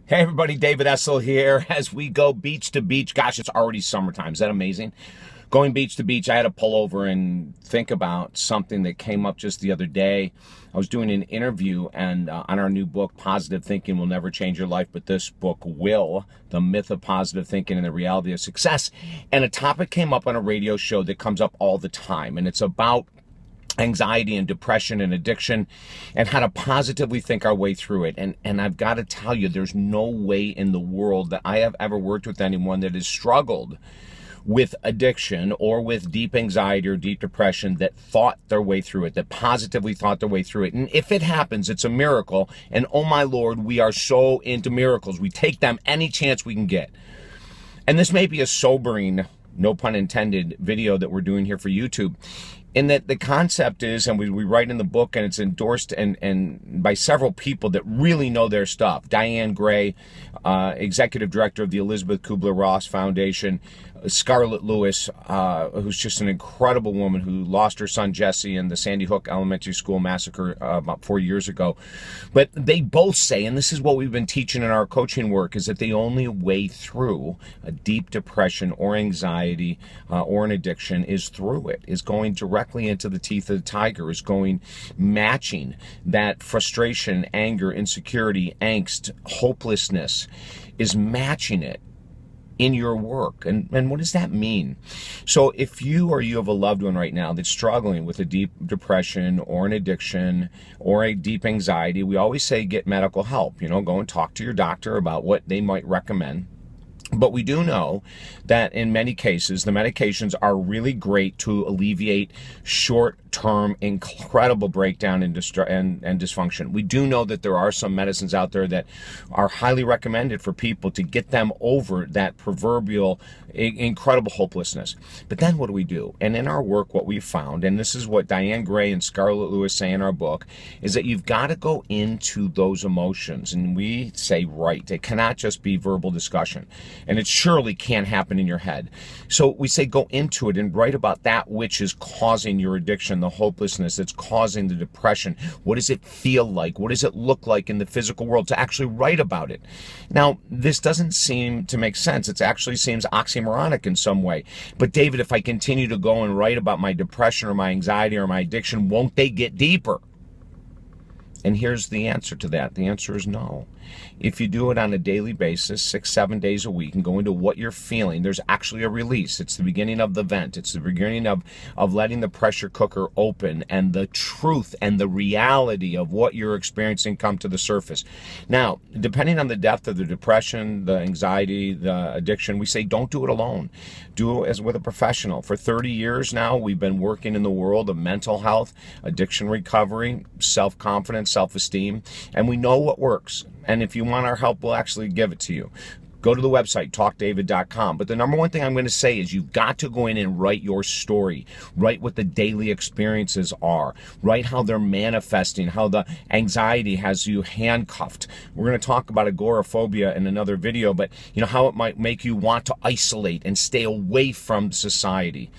Hey everybody, David Essel here as we go beach to beach. Gosh, it's already summertime. Is that amazing? Going beach to beach, I had to pull over and think about something that came up just the other day. I was doing an interview and on our new book, Positive Thinking Will Never Change Your Life, but this book will, The Myth of Positive Thinking and the Reality of Success. And a topic came up on a radio show that comes up all the time, and it's about anxiety and depression and addiction and how to positively think our way through it. And I've got to tell you, there's no way in the world that I have ever worked with anyone that has struggled with addiction or with deep anxiety or deep depression that thought their way through it, that positively thought their way through it. And if it happens, it's a miracle. And oh my Lord, we are so into miracles. We take them any chance we can get. And this may be a sobering, no pun intended, video that we're doing here for YouTube. In that the concept is, and we write in the book, and it's endorsed and by several people that really know their stuff. Diane Gray, executive director of the Elizabeth Kubler-Ross Foundation. Scarlett Lewis, who's just an incredible woman who lost her son Jesse in the Sandy Hook Elementary School massacre about 4 years ago. But they both say, and this is what we've been teaching in our coaching work, is that the only way through a deep depression or anxiety or an addiction is through it, is going directly into the teeth of the tiger, is going matching that frustration, anger, insecurity, angst, hopelessness, is matching it in your work. And what does that mean? So if you or you have a loved one right now that's struggling with a deep depression or an addiction or a deep anxiety, we always say get medical help. Go and talk to your doctor about what they might recommend. But we do know that in many cases, the medications are really great to alleviate short-term, incredible breakdown and dysfunction. We do know that there are some medicines out there that are highly recommended for people to get them over that proverbial incredible hopelessness. But then what do we do? And in our work, what we've found, and this is what Diane Gray and Scarlett Lewis say in our book, is that you've got to go into those emotions. And we say, right, it cannot just be verbal discussion. And it surely can't happen in your head. So we say go into it and write about that which is causing your addiction, the hopelessness that's causing the depression. What does it feel like? What does it look like in the physical world? To actually write about it. Now, this doesn't seem to make sense. It actually seems oxymoronic in some way. But David, if I continue to go and write about my depression or my anxiety or my addiction, won't they get deeper? And here's the answer to that. The answer is no. If you do it on a daily basis, 6-7 days a week, and go into what you're feeling, there's actually a release. It's the beginning of the vent. It's the beginning of letting the pressure cooker open and the truth and the reality of what you're experiencing come to the surface. Now, depending on the depth of the depression, the anxiety, the addiction, we say don't do it alone. Do it as with a professional. For 30 years now, we've been working in the world of mental health, addiction recovery, self-confidence, self-esteem, and we know what works. And if you want our help, we'll actually give it to you. Go to the website, talkdavid.com. But the number one thing I'm going to say is you've got to go in and write your story. Write what the daily experiences are. Write how they're manifesting, how the anxiety has you handcuffed. We're going to talk about agoraphobia in another video, but how it might make you want to isolate and stay away from society.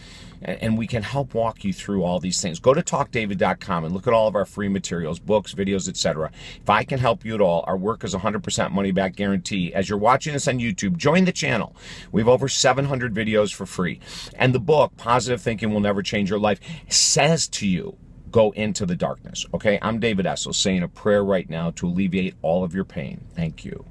And we can help walk you through all these things. Go to talkdavid.com and look at all of our free materials, books, videos, etc. If I can help you at all, our work is 100% money back guarantee. As you're watching this on YouTube, join the channel. We have over 700 videos for free. And the book, Positive Thinking Will Never Change Your Life, says to you, go into the darkness. Okay, I'm David Essel saying a prayer right now to alleviate all of your pain. Thank you.